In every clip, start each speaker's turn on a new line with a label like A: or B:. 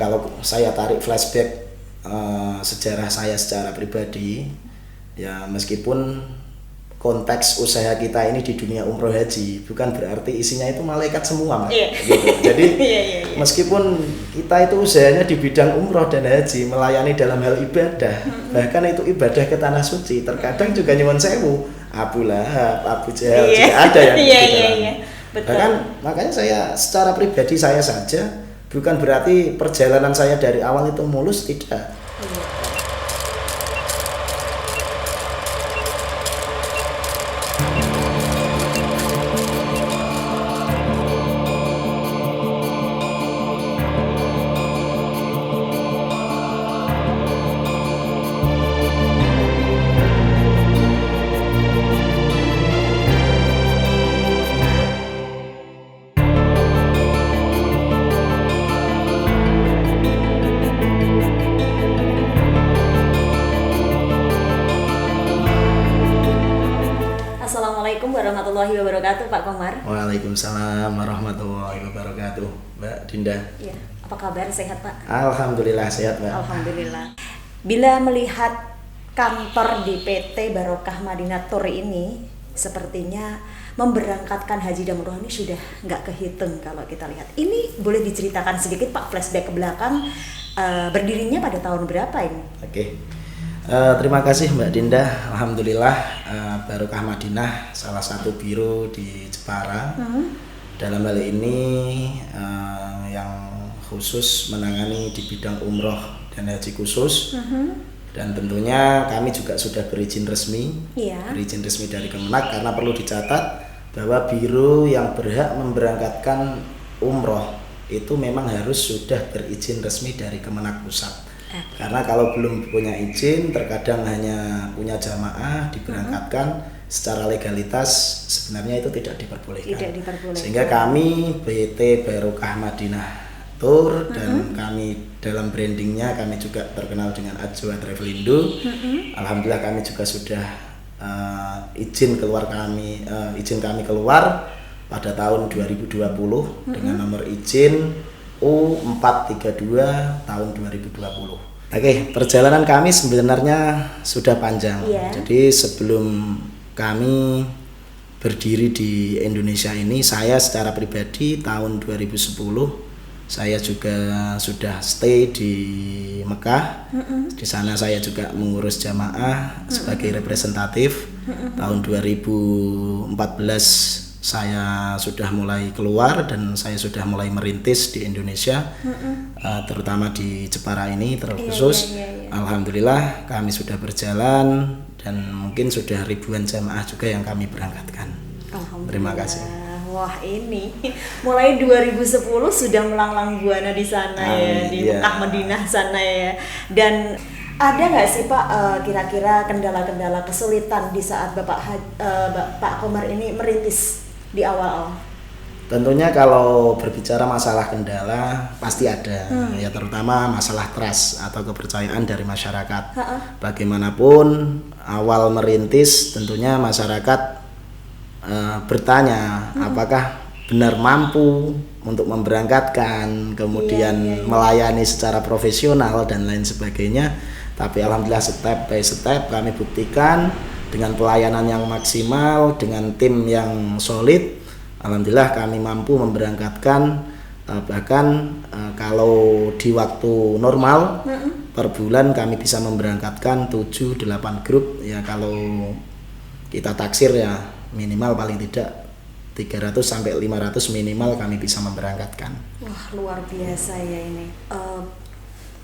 A: kalau saya tarik flashback sejarah saya secara pribadi, ya meskipun konteks usaha kita ini di dunia umroh haji, bukan berarti isinya itu malaikat semua, Mbak. Gitu. Jadi meskipun kita itu usahanya di bidang umroh dan haji, melayani dalam hal ibadah, bahkan itu ibadah ke tanah suci, terkadang juga nyuwun sewu, Abu Lahab, Abu Jahal juga ada yang di dalamnya. Bahkan makanya saya secara pribadi saya saja, bukan berarti perjalanan saya dari awal itu mulus, tidak.
B: Assalamualaikum warahmatullahi wabarakatuh, Pak Komar.
A: Waalaikumsalam warahmatullahi wabarakatuh, Mbak Dinda.
B: Ya, apa kabar? Sehat, Pak?
A: Alhamdulillah sehat, Mbak.
B: Alhamdulillah. Bila melihat kantor di PT Barokah Madinah Tour ini, sepertinya memberangkatkan haji dan umroh ini sudah nggak kehitung kalau kita lihat. Ini boleh diceritakan sedikit, Pak, flashback ke belakang, berdirinya pada tahun berapa ini?
A: Oke. Terima kasih Mbak Dinda. Alhamdulillah Barokah Madinah salah satu biro di Jepara. Dalam hal ini yang khusus menangani di bidang umroh dan haji khusus. Dan tentunya kami juga sudah berizin resmi, berizin resmi dari Kemenak, karena perlu dicatat bahwa biro yang berhak memberangkatkan umroh itu memang harus sudah berizin resmi dari Kemenak Pusat. Karena kalau belum punya izin, terkadang hanya punya jamaah diberangkatkan, secara legalitas sebenarnya itu tidak diperbolehkan. Sehingga kami PT Barokah Madinah Tour dan kami dalam brandingnya kami juga terkenal dengan Ajwa Travelindo. Alhamdulillah kami juga sudah izin kami keluar pada tahun 2020 dengan nomor izin U432 tahun 2020. Oke, perjalanan kami sebenarnya sudah panjang. Jadi sebelum kami berdiri di Indonesia ini, saya secara pribadi tahun 2010 saya juga sudah stay di Mekah. Di sana saya juga mengurus jamaah sebagai representatif. Tahun 2014 saya sudah mulai keluar dan saya sudah mulai merintis di Indonesia, terutama di Jepara ini terkhusus. Alhamdulillah kami sudah berjalan dan mungkin sudah ribuan jamaah juga yang kami berangkatkan. Terima kasih.
B: Wah, ini mulai 2010 sudah melanglang buana di sana di Mekah Madinah sana ya. Dan ada nggak sih Pak kira-kira kendala-kendala kesulitan di saat Pak Komar ini merintis di awal-awal?
A: Tentunya kalau berbicara masalah kendala pasti ada, ya terutama masalah trust atau kepercayaan dari masyarakat. Bagaimanapun awal merintis tentunya masyarakat bertanya apakah benar mampu untuk memberangkatkan, kemudian melayani secara profesional dan lain sebagainya. Tapi alhamdulillah step by step kami buktikan dengan pelayanan yang maksimal, dengan tim yang solid, alhamdulillah kami mampu memberangkatkan bahkan kalau di waktu normal per bulan kami bisa memberangkatkan 7-8 grup, ya kalau kita taksir ya minimal paling tidak 300 sampai 500 minimal kami bisa memberangkatkan.
B: Wah, luar biasa ya ini.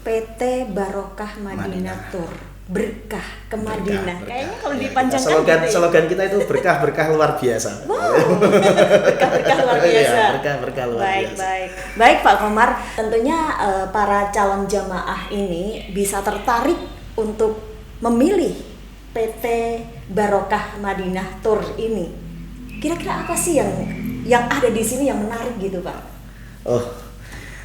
B: PT Barokah Madinah Tour, berkah ke Madinah. Kayaknya kalau dipanjangkan
A: slogan kita itu berkah luar biasa.
B: Wow. Berkah luar biasa.
A: Berkah luar biasa.
B: Baik Pak Komar, tentunya para calon jamaah ini bisa tertarik untuk memilih PT Barokah Madinah Tour ini. Kira-kira apa sih yang ada di sini yang menarik gitu, Pak?
A: Oh,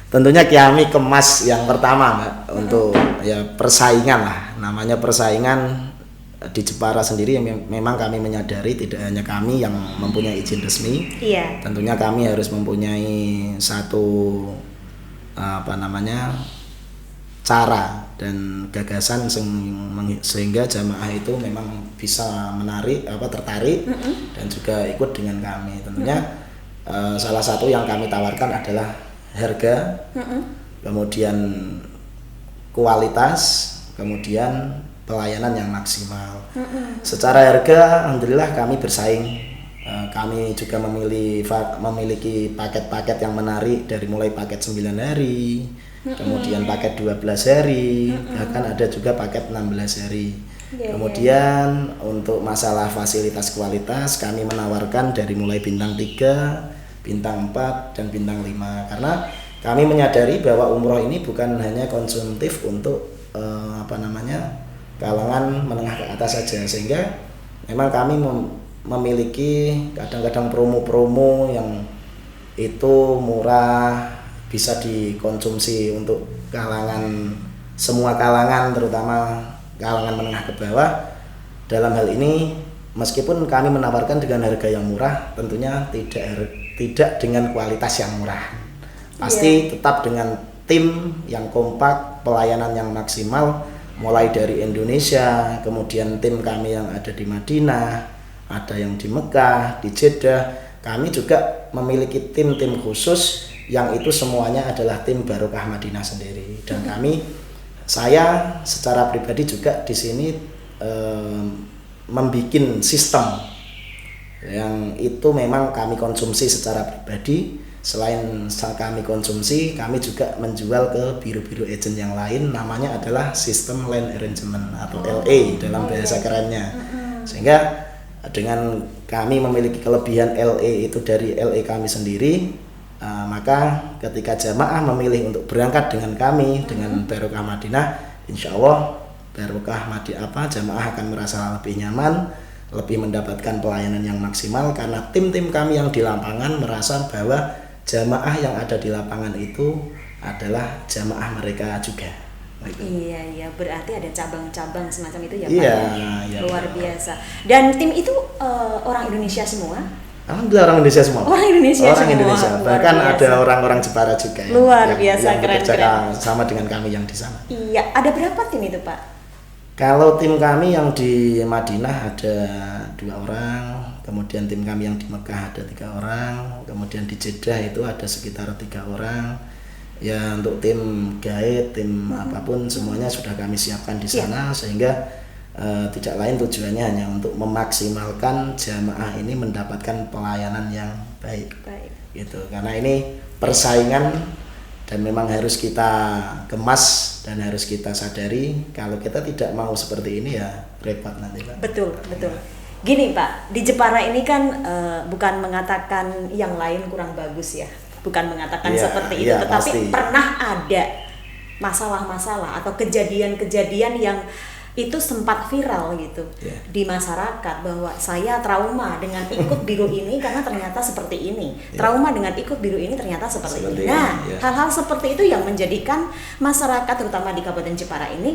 A: tentunya kami kemas yang pertama, Mbak, untuk ya persaingan lah. Namanya persaingan di Jepara sendiri yang memang kami menyadari tidak hanya kami yang mempunyai izin resmi.
B: Iya.
A: Tentunya kami harus mempunyai satu cara dan gagasan sehingga jamaah itu memang bisa tertarik dan juga ikut dengan kami. Tentunya salah satu yang kami tawarkan adalah harga, kemudian kualitas, kemudian pelayanan yang maksimal. Secara harga, alhamdulillah kami bersaing. Kami juga memiliki paket-paket yang menarik, dari mulai paket 9 hari, kemudian paket 12 hari, bahkan ada juga paket 16 hari. Kemudian untuk masalah fasilitas kualitas, kami menawarkan dari mulai bintang 3, bintang 4, dan bintang 5. Karena kami menyadari bahwa umroh ini bukan hanya konsumtif untuk kalangan menengah ke atas saja, sehingga memang kami memiliki kadang-kadang promo-promo yang itu murah, bisa dikonsumsi untuk semua kalangan, terutama kalangan menengah ke bawah. Dalam hal ini, meskipun kami menawarkan dengan harga yang murah, tentunya tidak dengan kualitas yang murah. Pasti tetap dengan tim yang kompak, pelayanan yang maksimal, mulai dari Indonesia, kemudian tim kami yang ada di Madinah, ada yang di Mekah, di Jeddah. Kami juga memiliki tim-tim khusus yang itu semuanya adalah tim Barokah Madinah sendiri. Dan saya secara pribadi juga di sini membuat sistem yang itu memang kami konsumsi secara pribadi. Selain kami konsumsi, kami juga menjual ke biru-biru agent yang lain, namanya adalah sistem land arrangement atau LA dalam bahasa kerennya. Sehingga dengan kami memiliki kelebihan LA itu dari LA kami sendiri, maka ketika jamaah memilih untuk berangkat dengan kami, dengan Barokah Madinah, insya Allah jamaah akan merasa lebih nyaman, lebih mendapatkan pelayanan yang maksimal, karena tim-tim kami yang di lapangan merasa bahwa jamaah yang ada di lapangan itu adalah jamaah mereka juga.
B: Iya, berarti ada cabang-cabang semacam itu ya Pak?
A: Iya.
B: Luar biasa. Dan tim itu orang Indonesia semua?
A: Alhamdulillah orang Indonesia semua.
B: Orang Indonesia.
A: Bahkan ada orang-orang Jepara juga.
B: Luar biasa, keren.
A: Sama dengan kami yang di sana.
B: Iya, ada berapa tim itu Pak?
A: Kalau tim kami yang di Madinah ada 2 orang, kemudian tim kami yang di Mekah ada 3 orang, kemudian di Jeddah itu ada sekitar 3 orang. Ya, untuk tim guide, tim apapun semuanya sudah kami siapkan di sana, sehingga tidak lain tujuannya hanya untuk memaksimalkan jamaah ini mendapatkan pelayanan yang baik. Gitu. Karena ini persaingan dan memang harus kita kemas dan harus kita sadari, kalau kita tidak mau seperti ini ya repot nanti Pak.
B: Betul. Gini Pak, di Jepara ini kan bukan mengatakan yang lain kurang bagus ya, bukan mengatakan seperti itu, tetapi pasti pernah ada masalah-masalah atau kejadian-kejadian yang itu sempat viral gitu di masyarakat, bahwa saya trauma dengan ikut biru ini karena ternyata seperti ini, trauma dengan ikut biru ini ternyata seperti ini. Nah, hal-hal seperti itu yang menjadikan masyarakat terutama di Kabupaten Jepara ini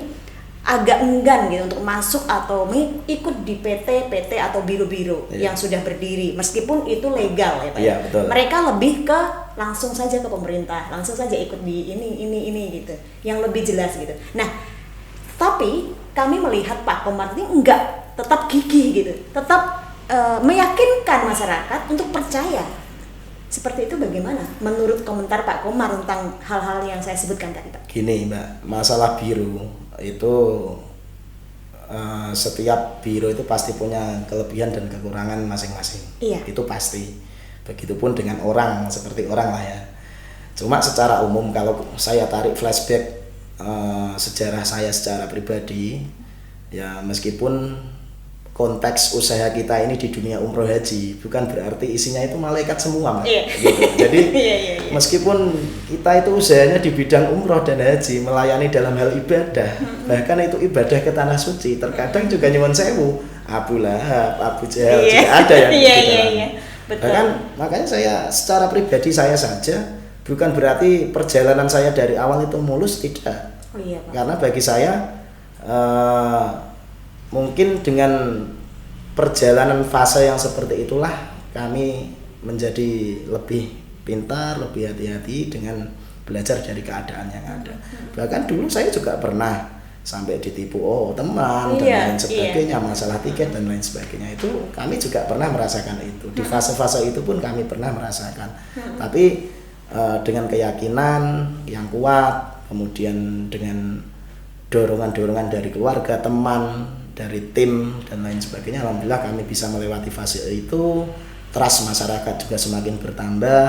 B: agak enggan gitu untuk masuk atau ikut di PT atau biru-biru yang sudah berdiri, meskipun itu legal ya Pak.
A: Betul.
B: Mereka lebih ke langsung saja ke pemerintah, langsung saja ikut di ini gitu, yang lebih jelas gitu. Nah, tapi kami melihat Pak Komar ini enggak, tetap gigih gitu, tetap meyakinkan masyarakat untuk percaya. Seperti itu bagaimana menurut komentar Pak Komar tentang hal-hal yang saya sebutkan tadi Pak?
A: Gini Mbak, masalah biru itu setiap biru itu pasti punya kelebihan dan kekurangan masing-masing. Itu pasti. Begitupun dengan orang, seperti orang lah ya. Cuma secara umum kalau saya tarik flashback sejarah saya secara pribadi, ya meskipun konteks usaha kita ini di dunia umroh haji bukan berarti isinya itu malaikat semua Mbak. Gitu. Jadi meskipun kita itu usahanya di bidang umroh dan haji, melayani dalam hal ibadah, bahkan itu ibadah ke tanah suci, terkadang juga nyuwun sewu, Abu Lahab, Abu Jahal juga ada yang betul. Bahkan makanya saya secara pribadi saya saja, bukan berarti perjalanan saya dari awal itu mulus, tidak.
B: Pak.
A: Karena bagi saya mungkin dengan perjalanan fase yang seperti itulah kami menjadi lebih pintar, lebih hati-hati dengan belajar dari keadaan yang ada. Bahkan dulu saya juga pernah sampai ditipu teman dan lain sebagainya, masalah tiket dan lain sebagainya, itu kami juga pernah merasakan itu. Di fase-fase itu pun kami pernah merasakan. Tapi dengan keyakinan yang kuat, kemudian dengan dorongan-dorongan dari keluarga, teman, dari tim dan lain sebagainya, alhamdulillah kami bisa melewati fase itu. Trust masyarakat juga semakin bertambah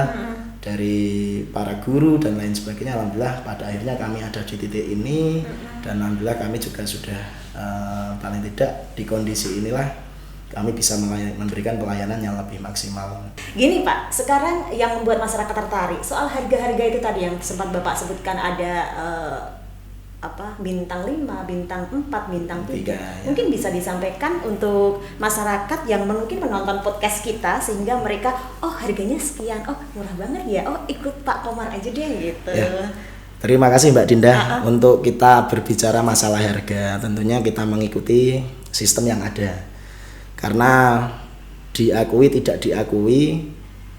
A: dari para guru dan lain sebagainya. Alhamdulillah pada akhirnya kami ada di titik ini, dan alhamdulillah kami juga sudah paling tidak di kondisi inilah kami bisa memberikan pelayanan yang lebih maksimal.
B: Gini Pak, sekarang yang membuat masyarakat tertarik soal harga-harga itu tadi yang sempat Bapak sebutkan, ada bintang 5, bintang 4, bintang 3.
A: Ya.
B: Mungkin bisa disampaikan untuk masyarakat yang mungkin menonton podcast kita, sehingga mereka harganya sekian, murah banget ya, ikut Pak Komar aja deh gitu.
A: Ya. Terima kasih Mbak Dinda. Untuk kita berbicara masalah harga, tentunya kita mengikuti sistem yang ada. Karena diakui tidak diakui,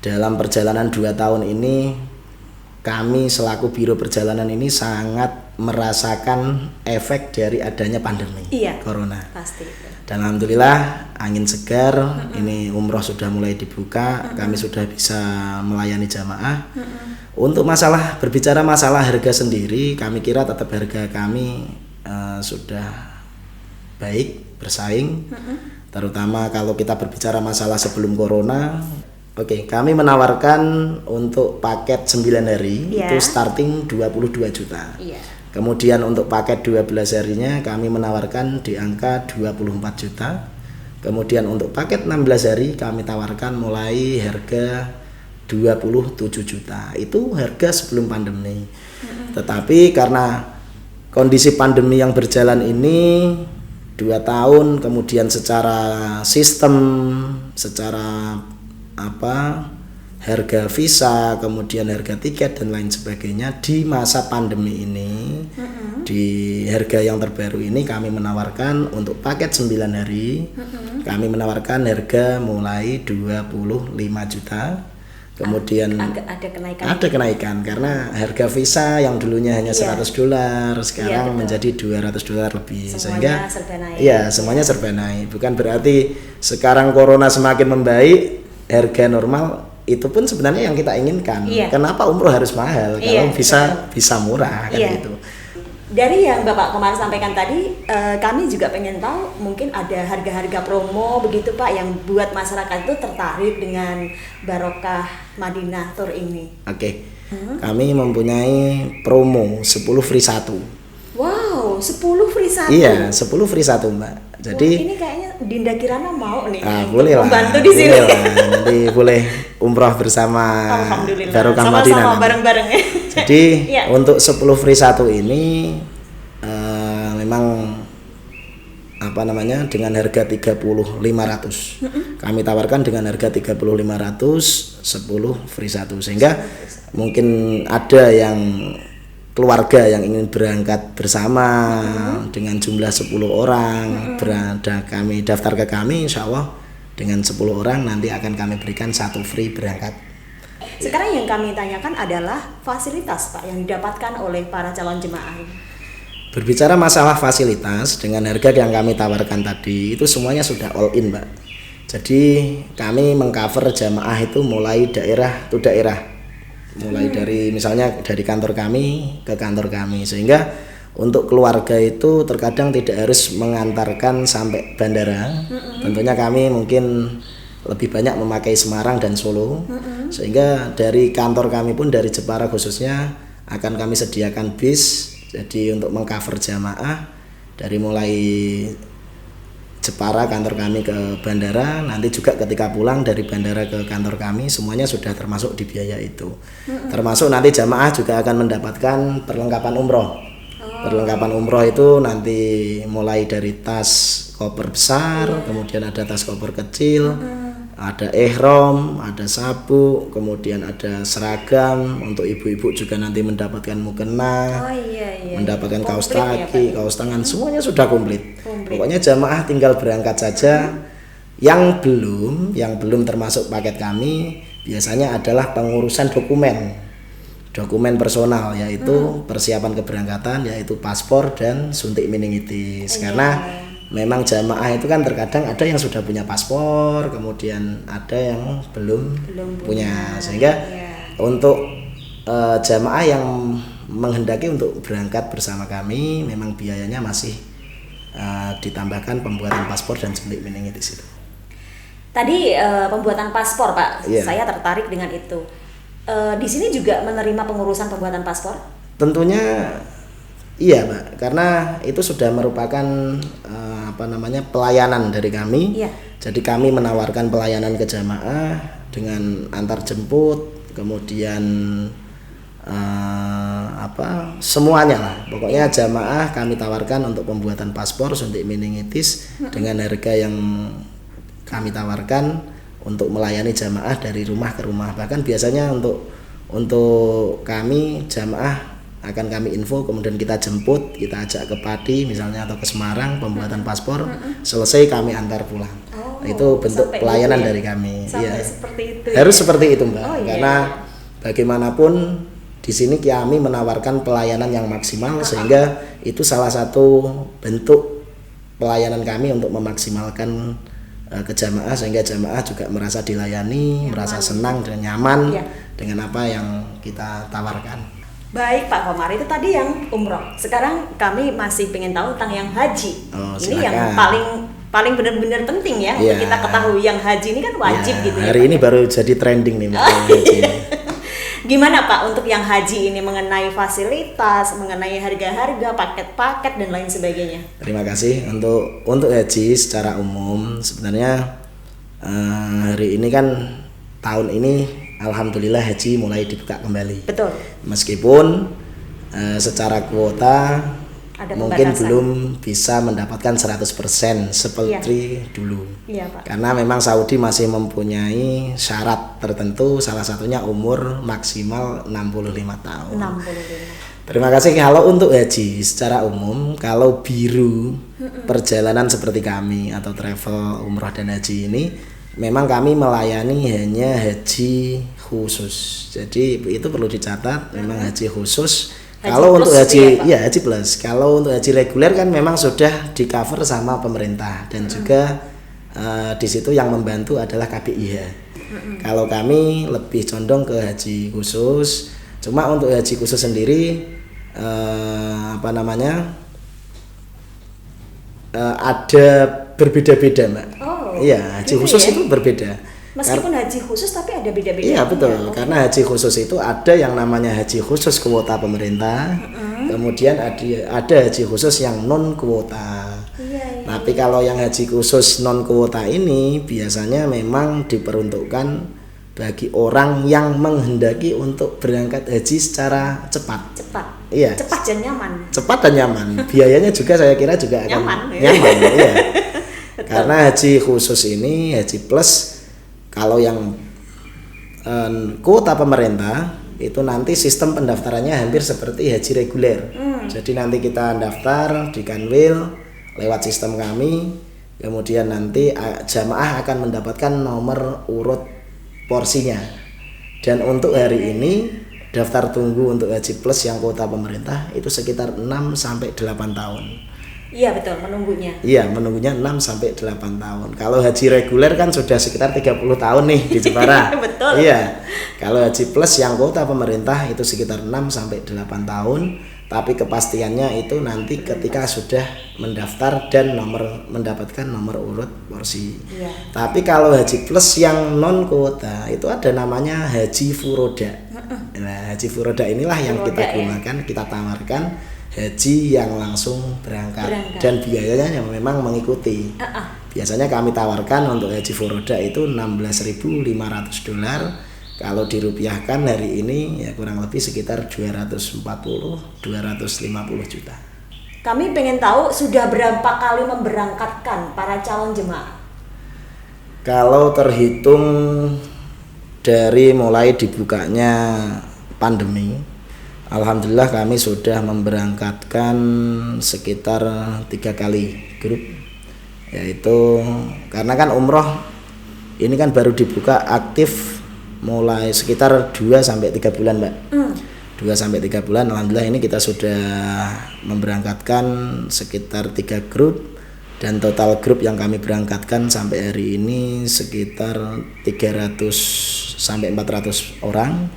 A: dalam perjalanan 2 tahun ini kami selaku Biro Perjalanan ini sangat merasakan efek dari adanya pandemi Corona.
B: Pasti.
A: Dan alhamdulillah angin segar, ini umroh sudah mulai dibuka, kami sudah bisa melayani jamaah. Untuk berbicara masalah harga sendiri, kami kira tetap harga kami sudah baik, bersaing. Terutama kalau kita berbicara masalah sebelum Corona. Oke, kami menawarkan untuk paket 9 hari itu starting 22 juta. Kemudian untuk paket 12 harinya kami menawarkan di angka 24 juta. Kemudian untuk paket 16 hari kami tawarkan mulai harga 27 juta. Itu harga sebelum pandemi. Tetapi karena kondisi pandemi yang berjalan ini 2 tahun, kemudian secara sistem, secara harga visa, kemudian harga tiket dan lain sebagainya, di masa pandemi ini, di harga yang terbaru ini kami menawarkan untuk paket 9 hari, kami menawarkan harga mulai 25 juta. Kemudian ada kenaikan karena harga visa yang dulunya hanya $100 sekarang menjadi $200 lebih.
B: Semuanya serba naik.
A: Semuanya serba naik. Bukan berarti sekarang Corona semakin membaik, harga normal itu pun sebenarnya yang kita inginkan. Kenapa umroh harus mahal kalau bisa murah kan gitu.
B: Dari yang Bapak kemarin sampaikan tadi, kami juga pengen tahu mungkin ada harga-harga promo begitu Pak yang buat masyarakat itu tertarik dengan Barokah Madinah Tour ini.
A: Oke. Kami mempunyai promo 10 free 1.
B: Wow, 10 free 1.
A: Iya, 10 free 1 Mbak. Jadi
B: ini kayaknya Dinda Kirana mau nih.
A: Boleh lah.
B: Membantu di sini.
A: Nanti boleh umroh bersama Barokah Madinah.
B: Sama-sama bareng-bareng ya.
A: Jadi untuk 10 free 1 ini memang dengan harga 30.500. Kami tawarkan dengan harga 30.500 10 free 1, sehingga mungkin ada yang keluarga yang ingin berangkat bersama dengan jumlah 10 orang, kami daftar ke kami, insya Allah dengan 10 orang nanti akan kami berikan 1 free berangkat.
B: Sekarang yang kami tanyakan adalah fasilitas Pak yang didapatkan oleh para calon jemaah.
A: Berbicara masalah fasilitas, dengan harga yang kami tawarkan tadi itu semuanya sudah all in Mbak. Jadi kami mengcover jamaah itu mulai daerah to daerah, mulai dari misalnya dari kantor kami ke kantor kami, sehingga untuk keluarga itu terkadang tidak harus mengantarkan sampai bandara. Tentunya kami mungkin lebih banyak memakai Semarang dan Solo, sehingga dari kantor kami pun dari Jepara khususnya akan kami sediakan bis, jadi untuk mengcover jamaah dari mulai Jepara kantor kami ke bandara, nanti juga ketika pulang dari bandara ke kantor kami semuanya sudah termasuk di biaya itu. Termasuk nanti jamaah juga akan mendapatkan perlengkapan umroh. Perlengkapan umroh itu nanti mulai dari tas koper besar, kemudian ada tas koper kecil, ada ihram, ada sabuk, kemudian ada seragam. Untuk ibu-ibu juga nanti mendapatkan mukena, mendapatkan kaos kaki, kaos tangan, semuanya sudah komplit. Pokoknya jamaah tinggal berangkat saja. Yang belum termasuk paket kami biasanya adalah pengurusan dokumen. dokumen personal, yaitu persiapan keberangkatan, yaitu paspor dan suntik meningitis. Karena memang jamaah itu kan terkadang ada yang sudah punya paspor, kemudian ada yang belum punya. Sehingga untuk jamaah yang menghendaki untuk berangkat bersama kami, memang biayanya masih ditambahkan pembuatan paspor dan suntik meningitis itu.
B: Tadi pembuatan paspor, Pak, saya tertarik dengan itu. Di sini juga menerima pengurusan pembuatan paspor?
A: Tentunya iya, Mbak, karena itu sudah merupakan pelayanan dari kami. Jadi kami menawarkan pelayanan ke jamaah dengan antar jemput, kemudian semuanya lah. Pokoknya jamaah kami tawarkan untuk pembuatan paspor, suntik meningitis dengan harga yang kami tawarkan untuk melayani jamaah dari rumah ke rumah. Bahkan biasanya untuk kami jamaah akan kami info, kemudian kita jemput, kita ajak ke Pati misalnya atau ke Semarang pembuatan paspor, selesai kami antar pulang. Itu bentuk pelayanan dari kami.
B: Seperti itu.
A: Harus seperti itu, Mbak. Karena bagaimanapun di sini kami menawarkan pelayanan yang maksimal, sehingga itu salah satu bentuk pelayanan kami untuk memaksimalkan ke jamaah, sehingga jamaah juga merasa dilayani, merasa senang dan nyaman dengan apa yang kita tawarkan.
B: Baik Pak Komar, itu tadi yang umroh. Sekarang kami masih pengen tahu tentang yang haji. Ini yang paling benar-benar penting ya untuk kita ketahui. Yang haji ini kan wajib gitu ya.
A: Hari ini baru jadi trending nih haji.
B: Gimana Pak untuk yang haji ini, mengenai fasilitas, mengenai harga-harga, paket-paket dan lain sebagainya?
A: Terima kasih. Untuk haji secara umum sebenarnya hari ini kan tahun ini alhamdulillah haji mulai dibuka kembali.
B: Betul.
A: Meskipun secara kuota
B: ada
A: mungkin belum bisa mendapatkan 100% seperti dulu.
B: Pak.
A: Karena memang Saudi masih mempunyai syarat tertentu, salah satunya umur maksimal 65 tahun.
B: 65.
A: Terima kasih. Kalau untuk haji secara umum, kalau biru perjalanan seperti kami atau travel umroh dan haji ini, memang kami melayani hanya haji khusus. Jadi itu perlu dicatat, memang haji khusus. Kalau untuk haji haji plus. Kalau untuk haji reguler kan memang sudah di cover sama pemerintah dan juga di situ yang membantu adalah KBIH. Kalau kami lebih condong ke haji khusus. Cuma untuk haji khusus sendiri ada berbeda-beda, Mbak. Iya, haji khusus itu berbeda.
B: Meskipun haji khusus tapi ada beda-beda.
A: Iya betul, karena haji khusus itu ada yang namanya haji khusus kuota pemerintah, kemudian ada haji khusus yang non kuota. Tapi kalau yang haji khusus non kuota ini biasanya memang diperuntukkan bagi orang yang menghendaki untuk berangkat haji secara cepat. Iya.
B: Cepat dan nyaman.
A: Cepat dan nyaman. Biayanya juga saya kira juga akan nyaman. Iya. Karena haji khusus ini, haji plus, kalau yang kuota pemerintah itu nanti sistem pendaftarannya hampir seperti haji reguler. Jadi nanti kita daftar di Kanwil lewat sistem kami, kemudian nanti jamaah akan mendapatkan nomor urut porsinya. Dan untuk hari ini daftar tunggu untuk haji plus yang kuota pemerintah itu sekitar 6 sampai 8 tahun.
B: Iya betul, menunggunya.
A: Iya, menunggunya 6 sampai 8 tahun. Kalau haji reguler kan sudah sekitar 30 tahun nih di Jepara.
B: Betul.
A: Iya. Kalau haji plus yang kuota pemerintah itu sekitar 6 sampai 8 tahun, tapi kepastiannya itu nanti ketika sudah mendaftar dan mendapatkan nomor urut porsi.
B: Iya.
A: Tapi kalau haji plus yang non kuota itu ada namanya haji furoda. Nah, haji furoda inilah yang kita gunakan, kita tawarkan haji yang langsung berangkat. Dan biayanya memang mengikuti. Biasanya kami tawarkan untuk haji furoda itu $16.500. Kalau dirupiahkan hari ini ya kurang lebih sekitar 250 juta.
B: Kami pengen tahu sudah berapa kali memberangkatkan para calon jemaah?
A: Kalau terhitung dari mulai dibukanya pandemi, alhamdulillah kami sudah memberangkatkan sekitar 3 kali grup. Yaitu karena kan umroh ini kan baru dibuka aktif mulai sekitar 2 sampai 3 bulan, Mbak. 2 sampai 3 bulan. Alhamdulillah ini kita sudah memberangkatkan sekitar 3 grup, dan total grup yang kami berangkatkan sampai hari ini sekitar 300 sampai 400 orang.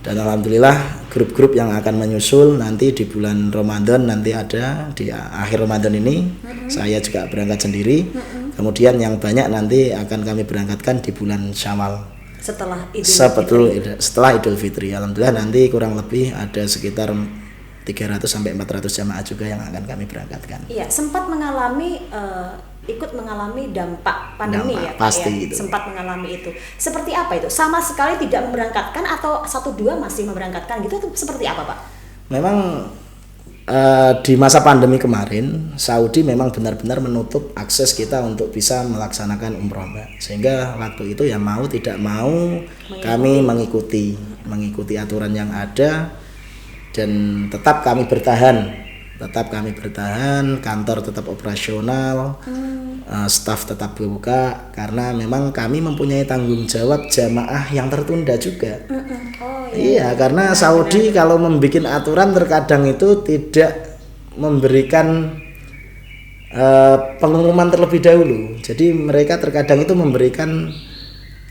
A: Dan alhamdulillah grup-grup yang akan menyusul nanti di bulan Ramadan, nanti ada di akhir Ramadan ini saya juga berangkat sendiri. Kemudian yang banyak nanti akan kami berangkatkan di bulan Syawal setelah Idul Fitri. Alhamdulillah nanti kurang lebih ada sekitar 300 sampai 400 jamaah juga yang akan kami berangkatkan.
B: Iya, sempat ikut mengalami dampak pandemi ya,
A: pasti
B: ya?
A: Itu.
B: Sempat mengalami itu. Seperti apa itu? Sama sekali tidak memberangkatkan atau 1-2 masih memberangkatkan gitu, itu seperti apa Pak?
A: Memang di masa pandemi kemarin Saudi memang benar-benar menutup akses kita untuk bisa melaksanakan umroh, Mbak. Sehingga waktu itu ya mau tidak mau kami mengikuti aturan yang ada, dan tetap kami bertahan, kantor tetap operasional, staf tetap buka, karena memang kami mempunyai tanggung jawab jamaah yang tertunda juga. Iya, karena Saudi kalau membuat aturan terkadang itu tidak memberikan pengumuman terlebih dahulu. Jadi mereka terkadang itu memberikan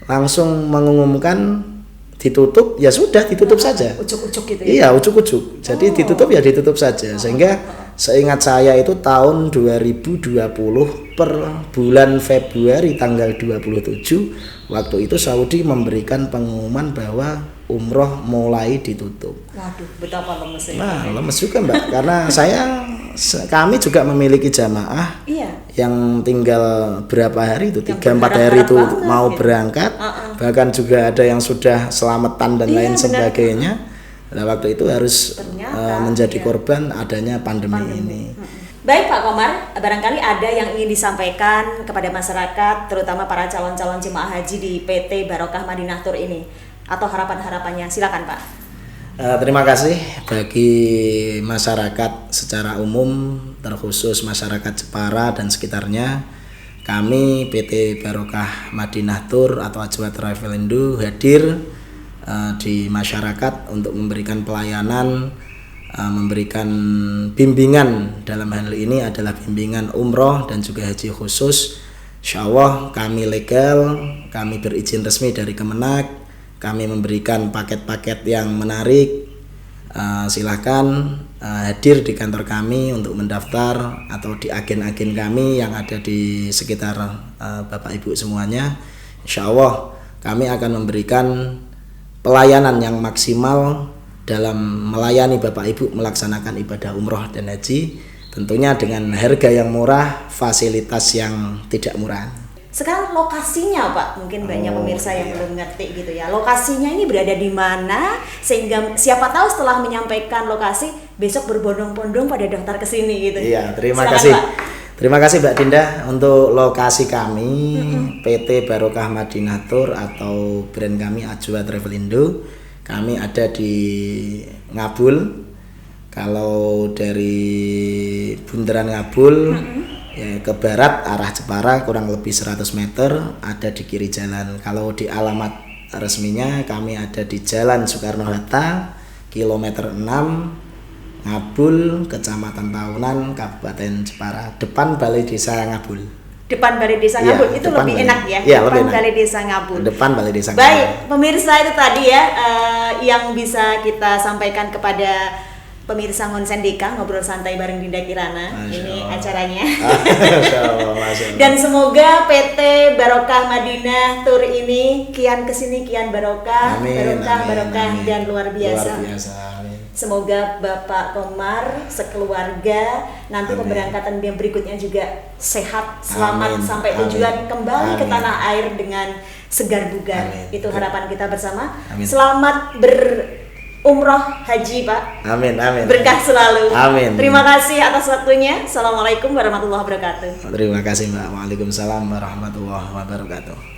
A: langsung mengumumkan ditutup, ya sudah ditutup saja.
B: Ujuk-ujuk gitu ya?
A: Iya, ujuk-ujuk. Jadi ditutup ya ditutup saja. Sehingga seingat saya itu tahun 2020 per bulan Februari tanggal 27 waktu itu Saudi memberikan pengumuman bahwa umroh mulai ditutup.
B: Waduh, betapa lemesnya.
A: Nah, lemes juga Mbak, karena kami juga memiliki jamaah yang tinggal berapa hari itu, 3-4 hari itu mau berangkat, bahkan juga ada yang sudah selamatan dan lain sebagainya. Nah, waktu itu harus menjadi korban adanya pandemi ini.
B: Baik Pak Komar, barangkali ada yang ingin disampaikan kepada masyarakat, terutama para calon-calon jemaah haji di PT Barokah Madinah Tour ini, atau harapan-harapannya, silakan Pak.
A: Terima kasih bagi masyarakat secara umum, terkhusus masyarakat Jepara dan sekitarnya. Kami PT Barokah Madinah Tour atau Ajwa Travel Indo hadir di masyarakat untuk memberikan pelayanan, memberikan bimbingan. Dalam hal ini adalah bimbingan umroh dan juga haji khusus. Insya Allah kami legal, kami berizin resmi dari Kemenak, kami memberikan paket-paket yang menarik. Silahkan hadir di kantor kami untuk mendaftar atau di agen-agen kami yang ada di sekitar Bapak Ibu semuanya. Insya Allah kami akan memberikan pelayanan yang maksimal dalam melayani Bapak Ibu melaksanakan ibadah umroh dan haji, tentunya dengan harga yang murah, fasilitas yang tidak murah.
B: Sekarang lokasinya Pak, mungkin banyak pemirsa yang belum ngerti gitu ya. Lokasinya ini berada di mana, sehingga siapa tahu setelah menyampaikan lokasi besok berbondong-bondong pada daftar ke sini gitu.
A: Iya, terima
B: Silakan,
A: kasih.
B: Pak.
A: Terima kasih Mbak Dinda untuk lokasi kami PT Barokah Madinah Tour atau brand kami Ajwa Travel Indo. Kami ada di Ngabul. Kalau dari Bundaran Ngabul ya, ke barat arah Jepara kurang lebih 100 meter ada di kiri jalan. Kalau di alamat resminya kami ada di Jalan Soekarno-Hatta, kilometer 6, Ngabul, Kecamatan Tahunan, Kabupaten Jepara, depan Balai Desa Ngabul.
B: Depan Balai Desa Ngabul, itu lebih enak ya?
A: Iya,
B: depan Balai Desa Ngabul.
A: Depan Balai Desa Ngabul.
B: Baik, pemirsa itu tadi ya yang bisa kita sampaikan kepada pemirsa Ngonsen Deka, ngobrol santai bareng Dinda Kirana. Ini acaranya. Dan semoga PT Barokah Madinah Tour ini kian kesini kian barokah, barokah dan luar biasa. Semoga Bapak Komar sekeluarga nanti pemberangkatan yang berikutnya juga sehat, selamat sampai tujuan, kembali ke tanah air dengan segar bugar. Itu harapan kita bersama. Selamat berumroh haji Pak.
A: Amin.
B: Berkah selalu.
A: Amin.
B: Terima kasih atas waktunya. Assalamualaikum warahmatullahi wabarakatuh.
A: Terima kasih Mbak. Waalaikumsalam warahmatullahi wabarakatuh.